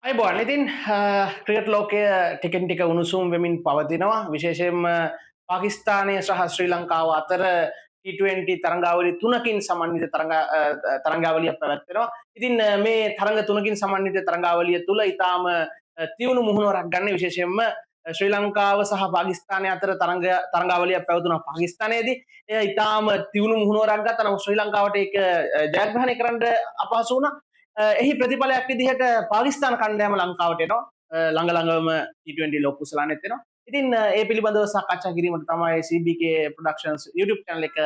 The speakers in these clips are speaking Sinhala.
අයිබෝන් ඉතින් ක්‍රිකට් ලෝකය ටිකෙන් ටික උණුසුම් වෙමින් පවතිනවා විශේෂයෙන්ම පාකිස්තානය සහ ශ්‍රී ලංකාව අතර T20 තරඟාවලි තුනකින් සමන්විත තරඟාවලියක් පැවැත්වෙනවා. ඉතින් මේ තරඟ තුනකින් සමන්විත තරඟාවලිය තුල ඊටාම තියුණු මුහුණුවරක් ගන්න විශේෂයෙන්ම ශ්‍රී ලංකාව සහ පාකිස්තානය අතර තරඟාවලියක් පැවතුණා පාකිස්තානයේදී. එය ඊටාම තියුණු මුහුණුවරක් ගත්තා. නමුත් ශ්‍රී ලංකාවට ඒක ජයග්‍රහණය කරන්න අපහසු වුණා. එහි ප්‍රතිඵලයක් විදිහට පාකිස්තාන කණ්ඩායම ලංකාවට එනවා ළඟ T20 ලෝක කුසලානෙත් එනවා. ඉතින් ඒ පිළිබඳව සාකච්ඡා කිරීමට තමයි CBK Productions YouTube channel එක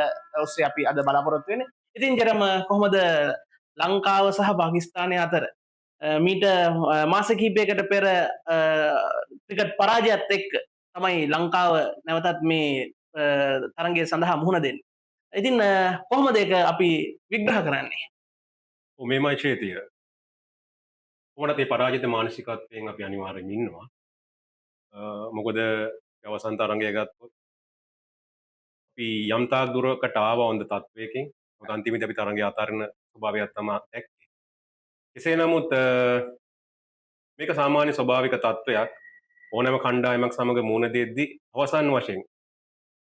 ඔස්සේ අපි අද බලාපොරොත්තු වෙන්නේ. ඉතින් ජරම කොහොමද ලංකාව සහ පාකිස්තානය අතර මීට මාස කිහිපයකට පෙර ක්‍රිකට් පරාජයත් එක්ක තමයි ලංකාව නැවතත් මේ තරගය සඳහා මුහුණ දෙන්නේ. ඉතින් කොහොමද ඒක අපි විග්‍රහ කරන්නේ? මේමයි චේතිය කොමටත් ඒ පරාජිත මානසිකත්වයෙන් අපි අනිවාර්යෙන් ඉන්නවා. මොකද අවසන් තරඟය ගත්තොත් අපි යම් තාක් දුරකට ආවා හොඳ තත්වයකින් මොකද අන්තිමේදී අපි තරඟය අතාරින ස්වභාවයක් තමයි දැක්කේ. කෙසේ නමුත් මේක සාමාන්‍ය ස්වභාවික තත්වයක්. ඕනෑම කණ්ඩායමක් සමග මුහුණ දෙද්දී අවසන් වශයෙන්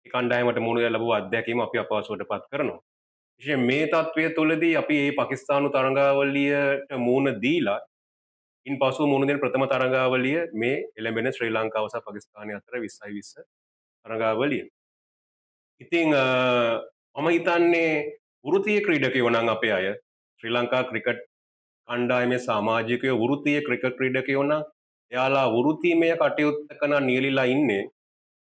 ඒ කණ්ඩායමට මුහුණ දෙලා ලැබුව අත්දැකීම අපි අපහසුවටපත් කරනවා. විශේෂයෙන් මේ තත්වය තුළදී අපි මේ පාකිස්තානු තරඟාවලියට මුහුණ දීලා ඉන්පසු මුහුණ දෙන ප්‍රථම තරඟාවලිය මේ එළඹෙන ශ්‍රී ලංකාව සහ පාකිස්තානය අතර 20යි 20 තරඟාවලිය. ඉතින් මම හිතන්නේ වෘත්තීය ක්‍රීඩකයෝ නම් අපේ අය ශ්‍රී ලංකා ක්‍රිකට් කණ්ඩායමේ සමාජිකයෝ වෘත්තීය ක්‍රිකට් ක්‍රීඩකයෝ නම් එයාලා වෘත්තීමය කටයුත්තක නම් නියැලිලා ඉන්නේ.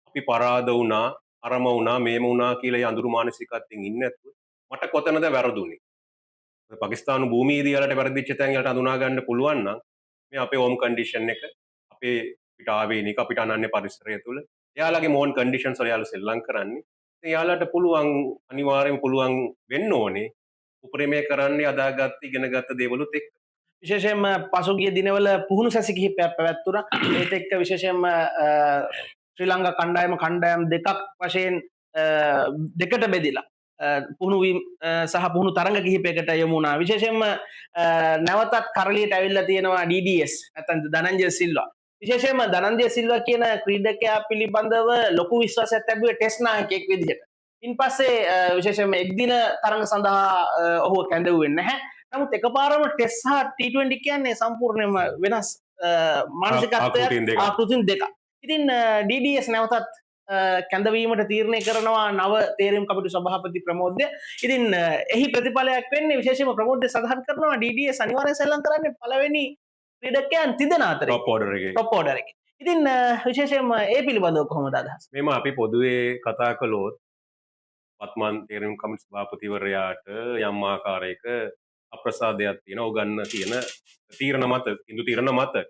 අපි පරාද වුණා, අරම වුණා, මේම වුණා කියලා ඒ අඳුරු මානසිකත්වයෙන් ඉන්නේ නැතුව මට කොතනද වැරදුනේ? පාකිස්තානු භූමියේදී යාලට වැරදිච්ච තැන් යාලට හඳුනා ගන්න පුළුවන් නම් මේ අපේ හෝම් කන්ඩිෂන් එක අපේ පිට ආවේනික අපිට අනන්‍ය පරිසරය තුළ එයාලගේ මෝන් කන්ඩිෂන්ස් වල යාලා සෙල්ලම් කරන්නේ. ඉතින් යාලට පුළුවන් අනිවාර්යයෙන් පුළුවන් වෙන්න ඕනේ උපරිමය කරන්නේ අදාගත්ත ඉගෙනගත්ත දේවලුත් එක්ක. විශේෂයෙන්ම පසුගිය දිනවල පුහුණු සැසි කිහිපයක් පැවැත්වුණා. ඒත් එක්ක විශේෂයෙන්ම ශ්‍රී ලංකා කණ්ඩායම් දෙකක් වශයෙන් දෙකට බෙදිලා පුහුණු වීම සහ පුහුණු තරඟ කිහිපයකට යොමු වුණා. විශේෂයෙන්ම නැවතත් කරලියට ඇවිල්ලා තියෙනවා DDS නැත්නම් ධනංජය සිල්වා. විශේෂයෙන්ම ධනංජය සිල්වා කියන ක්‍රීඩකයා පිළිබඳව ලොකු විශ්වාසයක් තිබුණේ ටෙස්ට් නායකයෙක් විදිහට. ඉන්පස්සේ විශේෂයෙන්ම එක්දින තරඟ සඳහා ඔහුව කැඳවුවේ නැහැ. නමුත් එකපාරම ටෙස්ට් සහ T20 කියන්නේ සම්පූර්ණයෙන්ම වෙනස් මානසිකත්වයක් ආකෘතින් දෙකක්. ඉතින් DDS නැවතත් කැඳවීමට තීරණය කරනවා නව තේරීම් කමිටු සභාපති ප්‍රමෝද්‍ය. ඉතින් එහි ප්‍රතිඵලයක් වෙන්නේ විශේෂයෙන්ම ප්‍රමෝද්‍ය සඳහන් කරනවා DDS අනිවාර්යයෙන් සෙල්ලම් කරන්නේ පළවෙනි ක්‍රීඩකයන් තිදෙන අතරේ টপ ඕඩර් එකේ. ඉතින් විශේෂයෙන්ම ඒ පිළිබඳව කොහොමද අදහස්? මේම අපි පොදුවේ කතා කළොත් වත්මන් තේරීම් කමිටු සභාපතිවරයාට යම් ආකාරයක අප්‍රසාදයක් තියෙනවා. ඔහු ගන්න තියෙන තීරණ මත, ඉන්දු තීරණ මත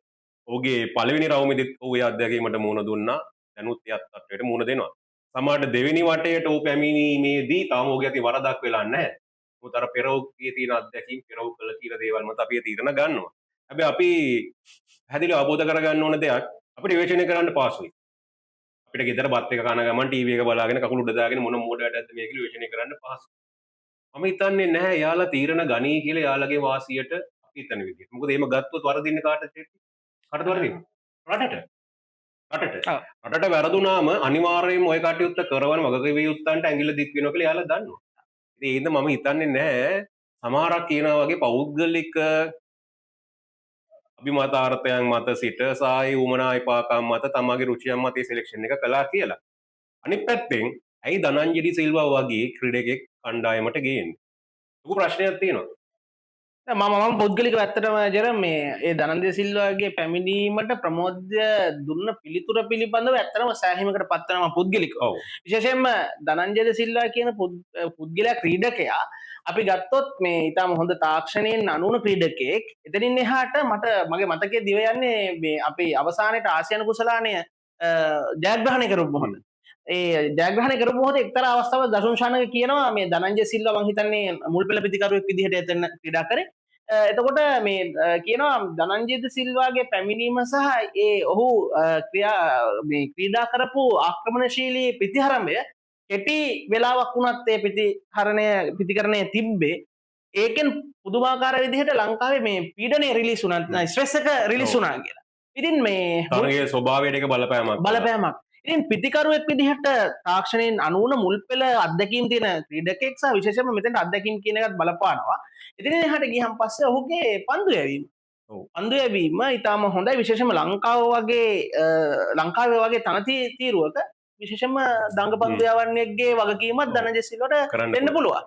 ඔහුගේ පළවෙනි රවුමේදීත් ඔහු ඒ අත්දැකීමට මුහුණ දුන්නා. දැනුත් එයත් තත්ත්වයට මුහුණ දෙනවා. සමහරට දෙවෙනි වටේට ඔහු පැමිණීමේදී තාම ඔහුගේ අතින් වරදක් වෙලා නැහැ. මොකද අර පෙර ඔහුගේ තියෙන අත්දැකීම්, පෙර ඔහු කළ තියෙන දේවල් මත අපි ඒ තීරණ ගන්නවා. හැබැයි අපි පැහැදිලිව අවබෝධ කරගන්න ඕන දෙයක් අපිට විවේචනය කරන්න පහසුයි. අපිට ගෙදර බත් එක කන ගමන් ටීවී එක බලාගෙන කකුල උඩ දාගෙන මොන මෝඩයටද මේ කියලා විවේචනය කරන්න පහසුයි. මම හිතන්නේ නැහැ යාලා තීරණ ගනී කියලා යාලගේ වාසියට අපි හිතන විදිහට. මොකද එහෙම ගත්තොත් වරදින්නේ කාටද? කාටද වරදින්නේ? රටට වැරදුනාම අනිවාර්යයෙන්ම ওই කටයුත්ත කරවන වගකීම් යුත්තන්ට ඇඟිල්ල දික් වෙනවා කියලා යාලා දන්නවා. ඉතින් ඒ හින්දා මම හිතන්නේ නැහැ සමහරක් කියනවා වගේ පෞද්ගලික අභිමතාර්ථයන් මත සිට සායි උමනා විපාකම් මත තමගේ රුචියන් මත ඒ සිලෙක්ෂන් එක කළා කියලා. අනිත් පැත්තෙන් ඇයි ධනංජලි සිල්වා වගේ ක්‍රීඩකෙක් කණ්ඩායමට ගේන්නේ? ලොකු ප්‍රශ්නයක් තියෙනවා. මම පුද්ගලිකව ඇත්තටම ජර මේ ඒ ධනංජය සිල්වාගේ පැමිණීමට ප්‍රමෝද්‍ය දුන්න පිළිතුර පිළිබඳව ඇත්තටම සෑහීමකට පත් වෙනවා පුද්ගලිකව. විශේෂයෙන්ම ධනංජය සිල්වා කියන පුද්ගලයා ක්‍රීඩකයා අපි ගත්තොත් මේ ඊටම හොඳ තාක්ෂණයෙන් අනුන ක්‍රීඩකයෙක්. එතනින් එහාට මට මගේ මතකයේ දිව යන්නේ මේ අපේ අවසානයේට ආසියානු කුසලානය ජයග්‍රහණය කරපු මොහොත. ඒ ජයග්‍රහණය කරපු මොහොතේ එක්තරා අවස්ථාවක දසුන් ශානක කියනවා මේ ධනංජය සිල්වා මං හිතන්නේ මුල් පෙළ ප්‍රතිකරුවෙක් විදිහට එතන ක්‍රීඩා කරේ. එතකොට මේ කියනවා ධනංජය සිල්වාගේ පැමිණීම සහ ඒ ඔහු ක්‍රීඩා කරපු ආක්‍රමණශීලී ප්‍රතිහරණය කෙටි වෙලාවක් වුණත් ඒ ප්‍රතිකරණය තිබ්බේ ඒකෙන් පුදුමාකාර විදිහට ලංකාවේ මේ පීඩනය රිලිස් වුණා ස්ට්‍රෙස් එක රිලිස් ඔව්. වුණා කියලා. ඉතින් මේ තරගයේ ස්වභාවයට එක බලපෑමක් කළා. බලපෑමක්. ඉතින් පිතිකරුවෙක් විදිහට තාක්ෂණයෙන් අනුවන මුල් පෙළ අත්දැකීම් තියෙන ක්‍රීඩකෙක් සහ විශේෂයෙන්ම මෙතෙන්ට අත්දැකීම් කියන එකත් බලපානවා. ඉතින් එහාට ගියන් පස්සේ ඔහුගේ පන්දු යැවීම. ඔව්. පන්දු යැවීම ඊටාම හොඳයි විශේෂයෙන්ම ලංකාවේ වගේ තනතිරුවක විශේෂයෙන්ම දඟ පන්දු යවන්නෙක්ගේ වගකීමක් ධනංජය සිල්වට කරන්න දෙන්න පුළුවන්.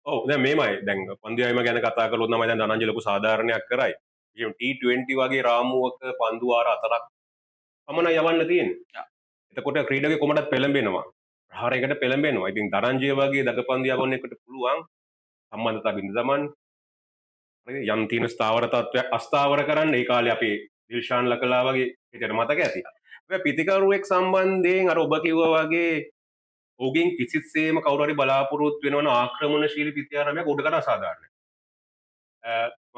ඔව් දැන් මේමයි දැන් පන්දු යැවීම ගැන කතා කළොත් නම් දැන් ධනංජය ලොකු සාධාරණයක් කරයි. T20 වගේ රාමුවක පන්දු වාර 4ක් පමණ යවන්න තියෙන්නේ. එතකොට ක්‍රීඩකයෙකු කොමඩත් පෙළඹෙනවා. ප්‍රහාරයකට පෙළඹෙනවා. ඉතින් ධනංජය වගේ දඟපන්දු යවන්නෙකුට පුළුවන් සම්බන්ධතා බිඳ දමන්න. හරිද? යම් තියෙන ස්ථාවර තත්ත්වයක් අස්ථාවර කරන්න ඒ කාලේ අපි දිල්ෂාන් ලකලා වගේ හිතට මතක ඇති. හැබැයි පිතිකරුවෙක් සම්බන්ධයෙන් අර ඔබ කිව්වා වගේ ඔහුගෙන් කිසිසේම කවුරු හරි බලාපොරොත්තු වෙනවන ආක්‍රමණශීලී පිතිආරම්භයක් උඩකට අසාධාරණයි.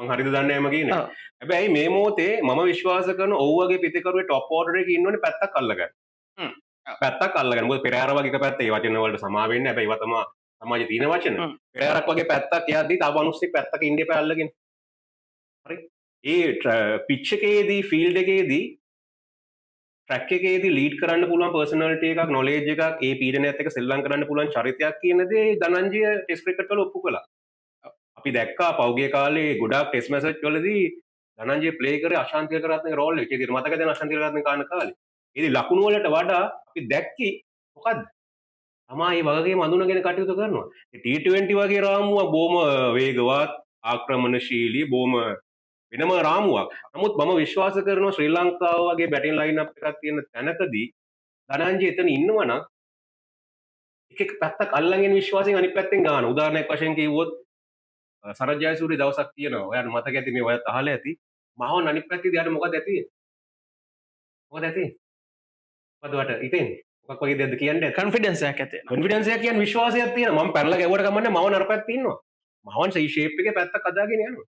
මං හරිද දන්නේ නැහැ මම කියන්නේ. හැබැයි මේ මොහොතේ මම විශ්වාස කරන ඔව් වගේ පිතිකරුවේ টොප් ඕඩර් එකේ ඉන්නෝනේ පැත්තක් අල්ලගන්න. පැත්තක් අල්ලගන්න. මොකද පෙරහැර වගේ එක පැත්ත ඒ වචන වලට සමා වෙන්නේ. හැබැයි ඒවා තමයි සමාජයේ තියෙන වචන. පෙරහැරක් වගේ පැත්තක් යද්දී තව මිනිස්සෙක් පැත්තක ඉන්න එපා අල්ලගෙන. හරි? ඒ පිච් එකේදී ෆීල්ඩ් එකේදී ට්‍රැක් එකේදී ලීඩ් කරන්න පුළුවන් පර්සනැලිටි එකක් නොලෙජ් එකක් ඒ පීඩනයත් එක්ක සෙල්ලම් කරන්න පුළුවන් චරිතයක් කියන දේ ධනංජය ටෙස්ට් ක්‍රිකට් වල ඔප්පු කළා. අපි දැක්කා පෞගේ කාලේ ගොඩාක් ටෙස්ට් මැච් වලදී ධනංජය ප්ලේ කරේ අශාන්තික කරත්නගේ රෝල් එක. ඒක මතක දැන අශාන්තික කරත්නගේ කාණ කාලේ. ඒදී ලකුණු වලට වඩා අපි දැක්කේ මොකද්ද? තමයි මේ වගකීම අඳුනගෙන කටයුතු කරනවා. T20 වගේ රාමුව බොහොම වේගවත් ආක්‍රමණශීලී බොහොම වෙනම රාමුවක්. නමුත් මම විශ්වාස කරනවා ශ්‍රී ලංකාව වගේ බැටින් ලයින් අප් එකක් තියෙන තැනකදී ධනංජය එතන ඉන්නවනම් එක පැත්තක් අල්ලගෙන විශ්වාසයෙන් අනිත් පැත්තෙන් ගන්න. උදාහරණයක් වශයෙන් කිව්වොත් සරත් ජයසූරිය දවසක් කියනවා. ඔයාලට මතක ඇති මේ ඔයත් අහලා ඇති. මහවන් අනිත් පැත්තේදී යාට මොකද ඇති වෙන්නේ? මොකද ඇති? මොකද වට ඉතින් මොකක් වගේ දෙයක්ද කියන්නේ? කොන්ෆිඩන්ස් එකක් ඇති වෙනවා. කොන්ෆිඩන්ස් එකක් කියන්නේ විශ්වාසයක් තියෙනවා. මම පැනලා ගැවුවට කමන්නේ මම නරපැත්තේ ඉන්නවා. මහවන් ෂේප් එකේ පැත්තක් හදාගෙන යනවා.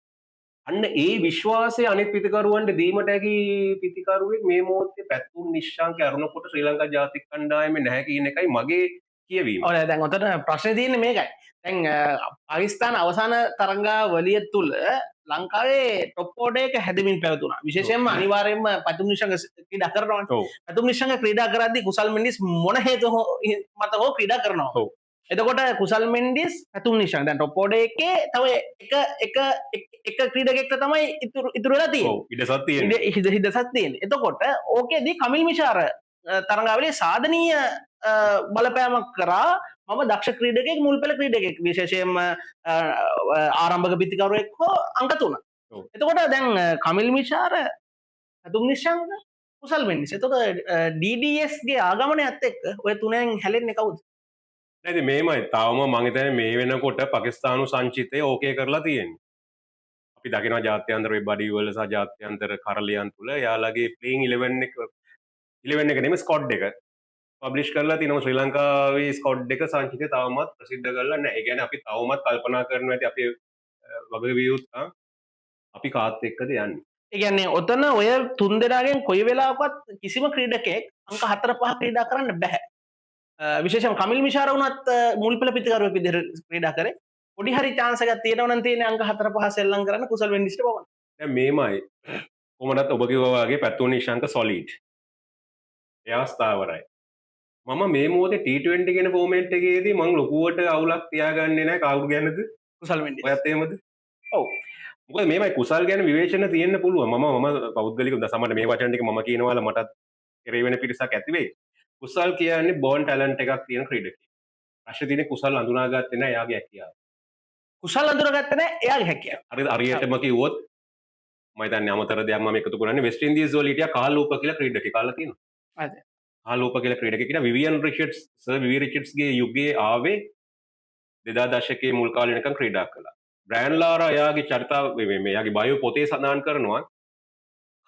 අන්න ඒ විශ්වාසය අනිත් පිතිකරුවන්ට දීමට හැකි පිතිකරුවෙක් මේ මොහොතේ පැතුම් නිශ්ශංක අරුණකොට ශ්‍රී ලංකා ජාතික කණ්ඩායමේ නැහැ කියන එකයි මගේ කියවීම. ඔව් දැන් ඔතන ප්‍රශ්නේ තියෙන්නේ මේකයි. දැන් පාකිස්තාන අවසාන තරඟාවලිය තුල ලංකාවේ টොප් ඕඩර් එක හැදෙමින් පැවතුණා. විශේෂයෙන්ම අනිවාර්යයෙන්ම පතුම් නිශ්ශංක ක්‍රීඩා කරනවානේ. ඔව්. පතුම් නිශ්ශංක ක්‍රීඩා කරද්දී කුසල් මෙන්ඩිස් මොන හේතු මත හෝ ක්‍රීඩා කරනවා. ඔව්. එතකොට කුසල් මෙන්ඩිස් පතුම් නිශ්ශංක දැන් টොප් ඕඩර් එකේ තව එක ක්‍රීඩකෙක්ට තමයි ඉතුරු වෙලා තියෙන්නේ. ඔව්. ඉඩසක් තියෙනවා. හිදසක් තියෙන්නේ. එතකොට ඕකේදී කමිල් මිෂාර තරඟාවලියේ සාධනීය බලපෑමක් කරා මම දක්ෂ ක්‍රීඩකෙක් මුල් පෙළ ක්‍රීඩකෙක් විශේෂයෙන්ම ආරම්භක පිතිකරුවෙක් හෝ අංක 3. එතකොට දැන් කමිල් මිෂාර අතුම් නිශ්ශංක කුසල් මෙන්ඩිස්. එතකොට DDS ගේ ආගමනයත් එක්ක ඔය තුනෙන් හැලෙන්නේ කවුද? නැති මේමයි තවම මං හිතන්නේ මේ වෙනකොට පාකිස්තානු සංචිතය ඕකේ කරලා තියෙන්නේ. අපි දකිනවා ජාත්‍යන්තර වෙබ් අඩවිවල සහ ජාත්‍යන්තර කරලියන් තුල යාළගේ ප්ලේයින් 11 එක නෙමෙයි ස්කොඩ් එක පබ්ලිෂ් කරලා තිනවා. ශ්‍රී ලංකාවේ ස්කොඩ් එක සංචිතය තවමත් ප්‍රසිද්ධ කරලා නැහැ. ඒ කියන්නේ අපි තවමත් කල්පනා කරනවා ඇති අපේ වගකීම් යුත්තා අපි කාත් එක්කද යන්නේ. ඒ කියන්නේ ඔතන ඔය තුන් දෙනාගෙන් කොයි වෙලාවකවත් කිසිම ක්‍රීඩකෙක් අංක 4-5 ක්‍රීඩා කරන්න බෑ. විශේෂයෙන් කමිල් මිෂාර වුණත් මුල් පෙළ පිතිකරුවෙක් විදිහට ක්‍රීඩා කරේ. පොඩි හරි chance එකක් තියෙනවා නම් තියෙන්නේ අංක 4-5 සෙල්ලම් කරන්න කුසල් මෙන්ඩිස්ට පවන්න. දැන් මේමයි කොහොමදත් ඔබ කිව්වා වගේ පැතුම් නිශ්ශංක සොලිඩ්. එයා ස්ථාවරයි. මම මේ මොහොතේ T20 කියන ෆෝමැට් එකේදී මම ලොකුවට අවුලක් තියාගන්නේ නැහැ කවුරු ගැනද? කුසල් මෙන්ඩිස්. ඔයත් එහෙමද? ඔව්. මොකද මේමයි කුසල් ගැන විවේචන තියෙන්න පුළුවන්. මම පෞද්ගලිකව සමහරවිට මේ වචන ටික මම කියනවාල මටත් කෙරේ වෙන පිරිසක් ඇති වෙයි. කුසල් කියන්නේ බෝන් ටැලන්ට් එකක් තියෙන ක්‍රීඩකෙක්. ප්‍රශ්නේ තියෙන්නේ කුසල් අඳුනාගත්තේ නැහැ එයාගේ හැකියාව. කුසල් අඳුනගත්තේ නැහැ එයාගේ හැකියාව. හරියටම කිව්වොත් මම හිතන්නේ අමතර දෙයක් මම එකතු කරන්නේ වෙස්ට් ඉන්දීස් වල හිටියා කාල් ලූපර් කියලා ක්‍රීඩකෙක් කාලා තියෙනවා. හරිද? කාල් ලූපර් කියලා ක්‍රීඩකෙක් ඉන්නවා. විවියන් රිචඩ්ස් සර් විවියන් රිචඩ්ස්ගේ යුගයේ ආවේ 2000 දශකයේ මුල් කාලේ වෙනකන් ක්‍රීඩා කළා. බ්‍රෑන් ලාරා එයාගේ චරිතාව මේ එයාගේ බයෝ පොතේ සඳහන් කරනවා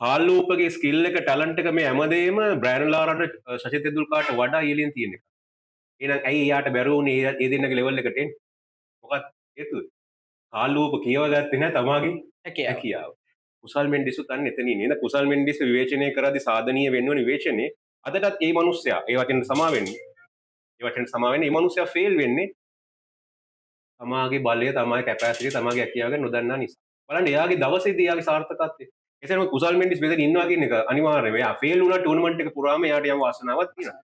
කාල් ලූපර්ගේ ස්කිල් එක ටැලන්ට් එක මේ හැමදේම බ්‍රෑන් ලාරාට සචින් තෙන්ඩුල්කර්ට වඩා ඉහළින් තියෙන එක. එහෙනම් ඇයි එයාට බැරුව උනේ ඒ දෙන්නගේ ලෙවල් එකට එන්න? මොකක්ද හේතුව? කාල් ලූපර් කියවගත්තේ නැහැ තමාගේ හැකියාව. කුසල් මෙන්ඩිසුත් අන්න එතනින් නේද? කුසල් මෙන්ඩිස් විවේචනය කරද්දී සාධනීය වෙන්න ඕන විවේචනේ අදටත් ඒ මිනිස්සයා ඒ වචෙන් සමා වෙන්නේ. ඒ වචෙන් සමා වෙන්නේ මේ මිනිස්සයා ෆේල් වෙන්නේ තමාගේ බලය තමයි කැපැසිටි තමාගේ හැකියාව ගැන නොදන්නා නිසා. බලන්න එයාගේ දවසේදී එයාගේ සාර්ථකත්වය. එසේම කුසල් මෙන්ඩිස් මෙතන ඉන්නවා කියන එක අනිවාර්යයෙන්ම. එයා ෆේල් වුණා ටූර්නමන්ට් එක පුරාම එයාට යම් වාසනාවක් තියෙනවා.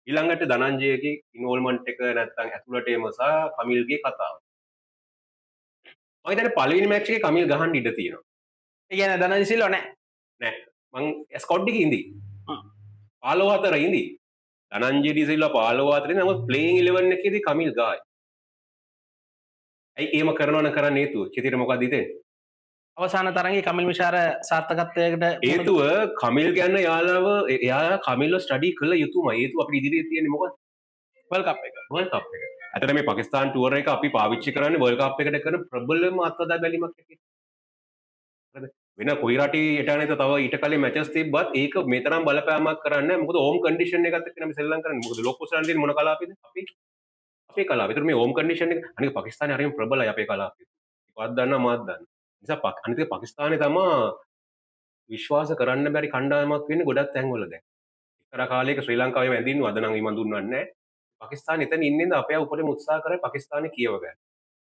ඊළඟට ධනංජයගේ ඉන්වෝල්ව්මන්ට් එක නැත්තම් ඇතුළට එම සහ කමිල්ගේ කතාව. මම හිතන්නේ පළවෙනි මැච් එකේ කමිල් ගහන්න ඉඩ තියෙනවා. ඒ කියන්නේ ධනංජය සිල්වා නෑ. නෑ. මං ස්කොඩ් එකේ ඉඳි. 15 4 ඉඳි. ධනංජය ඩි සිල්වා 15 4 ඉඳි. නමුත් ප්ලේයින් 11 එකේදී කමිල් ගායි. ඇයි එහෙම කරනවා නම් කරන්න හේතුව? චිතිර මොකක්ද හිතෙන්නේ? අවසාන තරඟේ කමිල් මිෂාර සාර්ථකත්වයකට හේතුව කමිල් ගැන එයා කමිල්ව ස්ටඩි කළ යුතුමයි. හේතුව අපිට ඉදිරියේ තියෙන්නේ මොකක්ද? වර්ල්ඩ් කප් එක. වර්ල්ඩ් කප් එක. ඇත්තට මේ පාකිස්තාන් ටුවර් එක අපි පාවිච්චි කරන්නේ වර්ල්ඩ් කප් එකට කරන ප්‍රබලම අත්දැක බැලීමක් හැටියට. හරිද? වෙන කොයි රටේ හිටානේද තව ඊට කලින් මැචස් තිබ්බත් ඒක මේ තරම් බලපෑමක් කරන්නේ නැහැ. මොකද හෝම් කන්ඩිෂන් එකත් එක්ක අපි සෙල්ලම් කරන්නේ. මොකද ලොකු සරන් තියෙන මොන කලාපෙද? අපේ කලාව. ඒතර මේ හෝම් කන්ඩිෂන් එක අනික පාකිස්තානේ හරියම ප්‍රබලයි අපේ කලාව. ඒකවත් දන්නවා මාත් දන්නවා. නිසා අනිත් පාකිස්තානේ තමා විශ්වාස කරන්න බැරි කණ්ඩායමක් වෙන්නේ ගොඩක් තැන්වල දැන්. එක්තරා කාලයක ශ්‍රී ලංකාවේ වැඳින්නු අද නම් ඊමන් දුන්නන්නේ නැහැ. පාකිස්තාන එතන ඉන්නේ අපේ උපරිම උත්සාහ කරේ පාකිස්තානේ කියව ගන්න.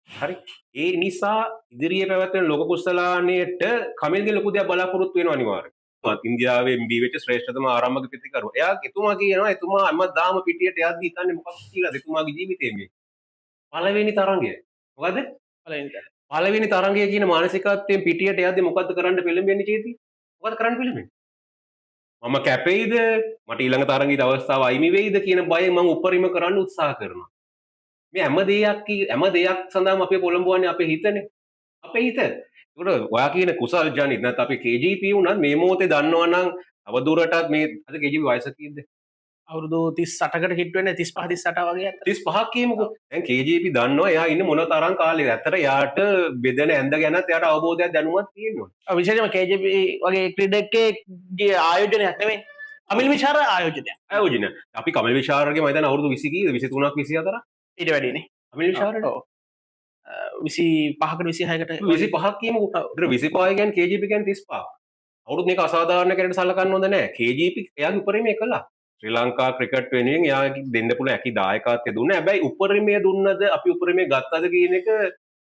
හරි. ඒ නිසා ඉදිරියේ පැවැත්වෙන ලෝක කුසලානයට කමිල්ගේ ලොකු දෙයක් බලාපොරොත්තු වෙනවා අනිවාර්යයෙන්. ඉන්දියාවේ MB වෙච්ච ශ්‍රේෂ්ඨතම ආරම්භක පිතිකරු. එතුමා කියනවා එතුමා හැමදාම පිටියට යද්දි හිතන්නේ මොකක්ද කියලා එතුමාගේ ජීවිතේ මේ. පළවෙනි තරංගය. මොකද? පළවෙනි තරංගය කියන මානසිකත්වයෙන් පිටියට යද්දි මොකද්ද කරන්න පෙළඹෙන්නේ චේති? මොකද කරන්න පෙළඹෙන්නේ? මම කැපෙයිද? මට ඊළඟ තරංගයේ අවස්ථාව අයිමි වෙයිද කියන බයෙන් මම උපරිම කරන්න උත්සාහ කරනවා. මේ හැම දෙයක් සඳහාම අපි පොළඹවන්නේ අපේ හිතනේ. අපේ හිත. ඒකට ඔයා කියන කුසල් ජනිත නැත්නම් අපි KGP වුණත් මේ මොහොතේ දන්නවනම් අවදුරටත් මේ අද KGP වයස කීයද? අවුරුදු 38කට හිට වෙන්නේ 35 38 වගේ අතර. 35ක් කියමුකෝ. දැන් KGP දන්නවා එයා ඉන්නේ මොන තරම් කාලෙද. ඇත්තට එයාට බෙදෙන ඇඳ ගැනත් එයාට අවබෝධයක් දැනුමක් තියෙනවා. විශේෂයෙන්ම KGP වගේ ක්‍රීඩකයේ ආයෝජනයක් නෙමෙයි. කමිල් මිෂාර ආයෝජනයක්. ආයෝජන. අපි කමිල් විශාරගේ මම හිතන්නේ අවුරුදු 20 කීයද 23ක් 24ක් ඊට වැඩිනේ. කමිල් විශාරට. ඔව්. 25කට 26කට 25ක් කියමුකෝ. ඒතර 25 කියන්නේ KGP කියන්නේ 35. අවුරුදු මේක අසාධාරණ කෙනෙක්ට සලකන්න හොඳ නැහැ. KGP එයාගේ උපරිමය කළා. ශ්‍රී ලංකා ක්‍රිකට් වෙනුවෙන් එයාගේ දෙන්න පුළුවන් ඇකි දායකත්වය දුන්නා. හැබැයි උපරිමය දුන්නද අපි උපරිමය ගත්තද කියන එක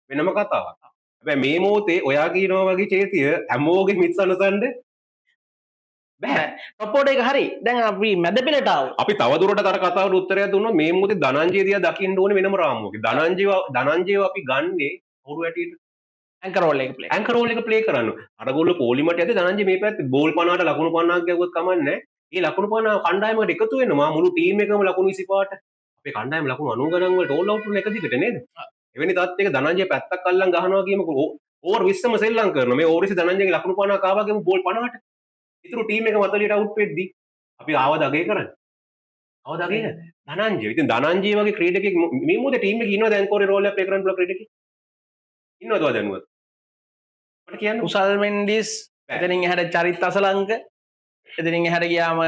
වෙනම කතාවක්. හැබැයි මේ මොහොතේ ඔයා කියනවා වගේ චේතිය හැමෝගේ මිත් සනසන්න බෑ. ටොප් එක හරි. දැන් අපි මැද පෙළට ආවා. අපි තවදුරටත් අර කතාවට උත්තරයක් දුන්නා. මේ මොහොතේ ධනංජය දිහා දකින්න ඕනේ වෙනම රාමුවක. ධනංජයව අපි ගන්නේ කවුරු හැටියට? ඇන්කර් රෝල් එක ප්ලේ. ඇන්කර් රෝල් එක ප්ලේ කරන්න. අරගොල්ලෝ පොලිමට යද්දී ධනංජය මේ පැත්තේ බෝල් 50ට ලකුණු 50ක් ගැව්වොත් කමන්නේ. ඒ ලකුණු 50 කණ්ඩායමකට එකතු වෙනවා. මුළු ටීම් එකම ලකුණු 25ට. අපේ කණ්ඩායම ලකුණු 90 ගණන් වලට ඕල් අවුට් වුණ එක දිගට නේද? එවැනි තත්ත්වයක ධනංජය පැත්තක් අල්ලන් ගහනවා කියමුකෝ. ඕවර් 20ම සෙල්ලම් කරනවා. මේ ඕවර් 20 ධනංජයගේ ලකුණු 50ක් ආවා කියමු බෝල් 50ට. ඉතුරු ටීම් එක 40ට අවුට් වෙද්දී අපි ආවද අගේ කරන්නේ. ආවද අගේ ධනංජය. ඉතින් ධනංජය වගේ ක්‍රීඩකෙක් මේ මොකද ටීම් එකේ ඉන්නවද ඇන්කෝරේ රෝල් එක ප්ලේ කරන්න පුළුවන් ක්‍රීඩකෙක්? ඉන්නවද ඔය දැනුවත්? මට කියන්න. කුසල් මෙන්ඩිස් එතනින් එහාට චරිත් අසලංක එතනින් එහාට ගියාම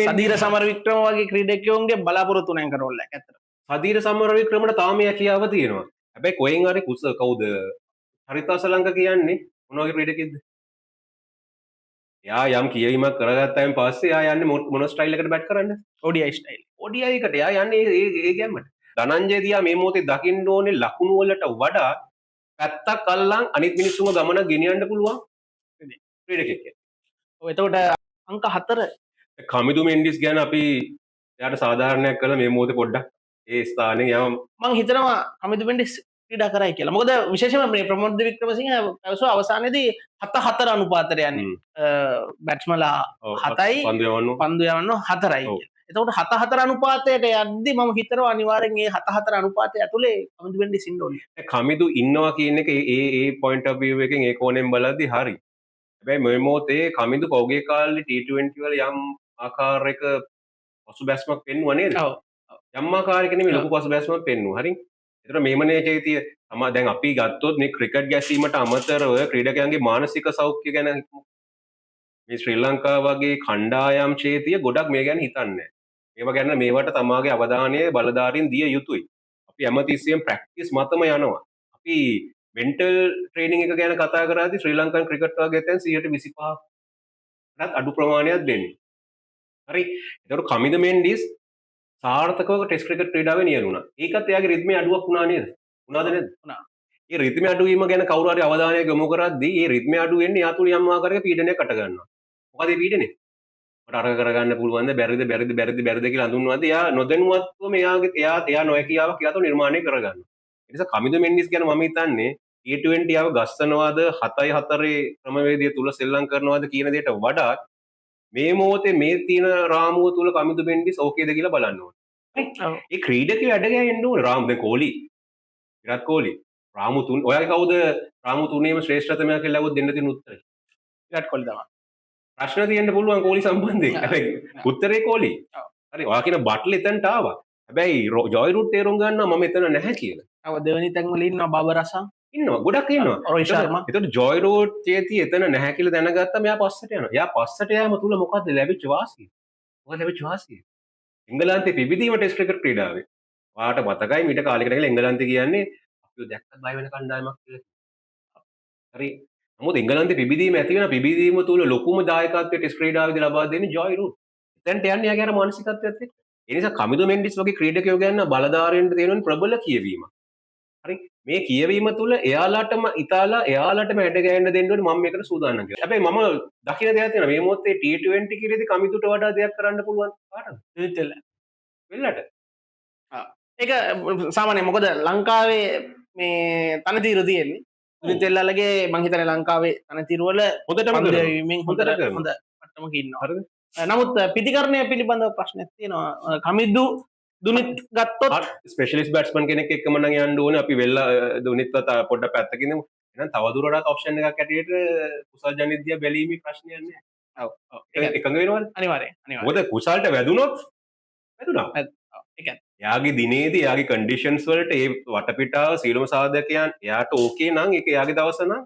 සදීර සමරවික්‍රම වගේ ක්‍රීඩකයෝන්ගේ බලාපොරොත්තු නැහැ ඇන්කර් රෝල් එක ඇත්තට. සදීර සමරවික්‍රමට තාම හැකියාව තියෙනවා. හැබැයි කොහෙන් හරි කවුද? චරිත් අසලංක කියන්නේ මොන වගේ ක්‍රීඩකෙක්ද? එයා යම් කියවීමක් කරගත්තායින් පස්සේ එයා යන්නේ මොන ස්ටයිල් එකකට බැට් කරන්නේ? ODI style. ODI එකට එයා යන්නේ ඒ ගැම්මට. ධනංජය දිහා මේ මොහොතේ දකින්න ඕනේ ලකුණු වලට වඩා පැත්තක් අල්ලන් අනිත් මිනිස්සුන්ව ගමන ගෙනියන්න පුළුවන් ක්‍රීඩකෙක්. ඔව් එතකොට අංක 4 කමිදු මෙන්ඩිස් ගැන අපි එයාට සාධාරණයක් කළා මේ මොහොතේ පොඩ්ඩක් ඒ ස්ථානේ යම මම හිතනවා කමිදු මෙන්ඩිස් ක්‍රීඩා කරයි කියලා. මොකද විශේෂයෙන්ම මේ ප්‍රමෝද් වික්‍රමසිංහ පැවසුවා අවසානයේදී 7-4 අනුපාතයට යන්නේ. බැට්ස්මන්ලා 7යි පන්දු යවන්න 4යි. එතකොට 7-4 අනුපාතයට යද්දි මම හිතනවා අනිවාර්යෙන් මේ 7-4 අනුපාතය ඇතුලේ කමිදු මෙන්ඩිස් ඉන්න ඕනේ. කමිදු ඉන්නවා කියන එක ඒ පොයින්ට් ඔෆ් view එකෙන් ඒ කෝණයෙන් බලද්දි හරි. හැබැයි මේ මොහොතේ කමිදු පෞගේ කාලේ T20 වල යම් ආකාරයක පසුබැස්මක් පෙන්නුවා නේද? ඔව්. යම් ආකාරයක නෙමෙයි ලොකු පසුබැස්මක් පෙන්නුවා. හරි. ඒතර මේමනේ චෛතිය තමයි දැන් අපි ගත්තොත් මේ ක්‍රිකට් ගැසීමට අමතරව ක්‍රීඩකයන්ගේ මානසික සෞඛ්‍ය ගැන මේ ශ්‍රී ලංකාව වගේ කණ්ඩායම් චෛතිය ගොඩක් මේ ගැන හිතන්නේ. ඒව ගැන මේවට තමාගේ අවධානය බලධාරීන් දිය යුතුයි. අපි හැමතිස්සෙම ප්‍රැක්ටිස් මතම යනවා. අපි මෙන්ටල් ට්‍රේනින් එක ගැන කතා කරද්දී ශ්‍රී ලංකන් ක්‍රිකට් වගේ තැන් 125කට අඩු ප්‍රමාණයක් දෙන්නේ. හරි. ඒතකොට කමිද මෙන්ඩිස් සාර්ථකව ටෙස්ට් ක්‍රිකට් ක්‍රීඩාවේ නියැලුණා. ඒකත් එයාගේ රිද්මේ අඩුවක් වුණා නේද? වුණාද නැද්ද? වුණා. ඒ රිද්මය අඩුවීම ගැන කවුරු හරි අවධානයක් යොමු කරද්දී ඒ රිද්මය අඩු වෙන්නේ යා තුල යම් ආකාරයක පීඩනයක් අට ගන්නවා. මොකද ඒ පීඩනේ? මට අරක කරගන්න පුළුවන්ද බැරිද කියලා හඳුන්වද්දී එයා නොදැනුවත්වම එයා නොහැකියාවක් එයා තුළ නිර්මාණය කරගන්නවා. ඒ නිසා කමිදු මෙන්ඩිස් ගැන මම හිතන්නේ T20 ආව ගස්සනවාද 7-4 ක්‍රමවේදය තුල සෙල්ලම් කරනවාද කියන දෙයට වඩා මේ මොහොතේ මේ තියෙන රාමුව තුල කමිදු මෙන්ඩිස් ඕකේද කියලා බලන්න ඕනේ. ඔව්. ඒ ක්‍රීඩකයෝ වැඩ ගෑවෙන්න ඕනේ. රාමු දැන් කෝලි විරාට් කෝලි රාමු තුන් ඔයාගේ කවුද රාමු තුනේම ශ්‍රේෂ්ඨතමයා කියලා ලැබුවොත් දෙන්න තියෙන උත්තරේ? විරාට් කොහ්ලි තමයි. ප්‍රශ්න තියෙන්න පුළුවන් කෝලි සම්බන්ධයෙන්. හැබැයි උත්තරේ කෝලි. ඔව්. හරි ඔයා කියන බට්ල් එතනට ආවා. හැබැයි ජොයි රූට් තේරුම් ගන්නවා මම එතන නැහැ කියලා. තව දෙවෙනි තැන් වල ඉන්නවා බබර් අසම්. ඉන්නවා ගොඩක් ඉන්නවා. රෝහිත් ශර්මා. ඒතකොට ජොයි රූට් චේති එතන නැහැ කියලා දැනගත්තම එයා පස්සට යනවා. එයා පස්සට යෑම තුල මොකද්ද ලැබිච්ච වාසිය? මොකද ලැබිච්ච වාසිය? එංගලන්තේ පිබිදීම ටෙස්ට් ක්‍රිකට් ක්‍රීඩාවේ. ඔයාට මතකයි මීට කාලෙකට කියලා එංගලන්තේ කියන්නේ අපිව දැක්කත් බය වෙන කණ්ඩායමක් කියලා. හරි. නමුත් එංගලන්තේ පිබිදීම ඇති වෙන පිබිදීම තුල ලොකුම දායකත්වය ටෙස්ට් ක්‍රීඩාවේදී ලබා දෙන්නේ ජොයි රූට්. එතනට යන්නේ යාගේ අර මානසිකත්වයත් එක්ක. ඒ නිසා කමිදු මෙන්ඩිස් වගේ ක්‍රීඩකයෝ ගැන බලධාරීන්ට තියෙන ප්‍රබල කියවීම. හරි මේ කියවීම තුළ එයාලාටම ඉතාලා එයාලටම ඇඩ ගෑන්න දෙන්න ඕනේ මම මේකට සූදානම් කියලා. හැබැයි මම දකින දෙයක් තියෙනවා මේ මොහොතේ T20 කිරේදී කමිදුට වඩා දෙයක් කරන්න පුළුවන් කාටද? විවිධ වෙල්ලට. ඒක සාමාන්‍යයෙන් මොකද ලංකාවේ මේ තනතිරු තියෙන්නේ. විවිධෙල්ලගේ මං හිතන්නේ ලංකාවේ තනතිරු වල හොඳටම පන්දු කරනවා. යැවීමෙන් හොඳට කරනවා. හොඳ මට්ටමක ඉන්නවා. හරිද? නමුත් පිටිකරණය පිළිබඳව ප්‍රශ්නයක් තියෙනවා. කමිදු දුනිත් ගත්තොත් ස්පෙෂලිස්ට් බැට්ස්මන් කෙනෙක් එක්කම නම් යන්න ඕනේ අපි වෙල්ල දුනිත්වත් පොඩ්ඩක් පැත්තකින් ඉඳමු. එහෙනම් තවදුරටත් ඔප්ෂන් එකක් ඇටියට කුසල් ජනිත්දියා බැලීමේ ප්‍රශ්නයක් නැහැ. ඔව්. එකඟ වෙනවද? අනිවාර්යයෙන් අනිවාර්යයෙන්. මොකද කුසල්ට වැදුනොත් වැදුනා. ඔව්. ඒ කියන්නේ එයාගේ දිනේදී එයාගේ කන්ඩිෂන්ස් වලට ඒ වටපිටාව සීලම සාධකයන් එයාට ඕකේ නම් ඒක එයාගේ දවස නම්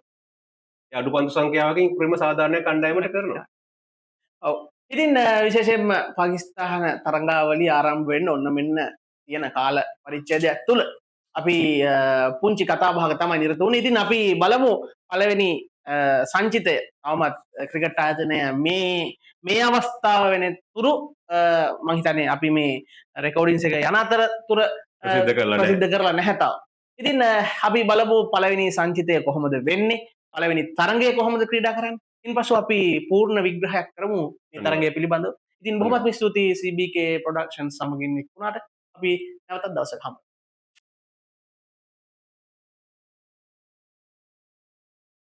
ඒ අඩු පන්දු සංඛ්‍යාවකින් ප්‍රේම සාධාරණ කණ්ඩායමට කරනවා. ඔව්. ඉතින් විශේෂයෙන්ම පාකිස්තාන තරඟාවලිය ආරම්භ වෙන්න ඔන්න මෙන්න තියෙන කාල පරිච්ඡේදයක් තුල අපි පුංචි කතා බහක තමයි නිරත වුණේ. ඉතින් අපි බලමු පළවෙනි සංචිතය තවමත් ක්‍රිකට් ආයතනය මේ අවස්ථාව වෙන තුරු මම හිතන්නේ අපි මේ රෙකෝඩින්ස් එක යන අතරතුර ප්‍රසිද්ධ කරලා නැහැ තාම. ඉතින් අපි බලමු පළවෙනි සංචිතය කොහොමද වෙන්නේ? පළවෙනි තරඟය කොහොමද ක්‍රීඩා කරන්නේ? ඉන්පසු අපි පූර්ණ විග්‍රහයක් කරමු මේ තරගය පිළිබඳව. ඉතින් බොහොමත්ම ස්තුතියි CBK ප්‍රොඩක්ෂන්ස් සමගින් එක්ුණාට අපි නැවතත් දවසක හමු.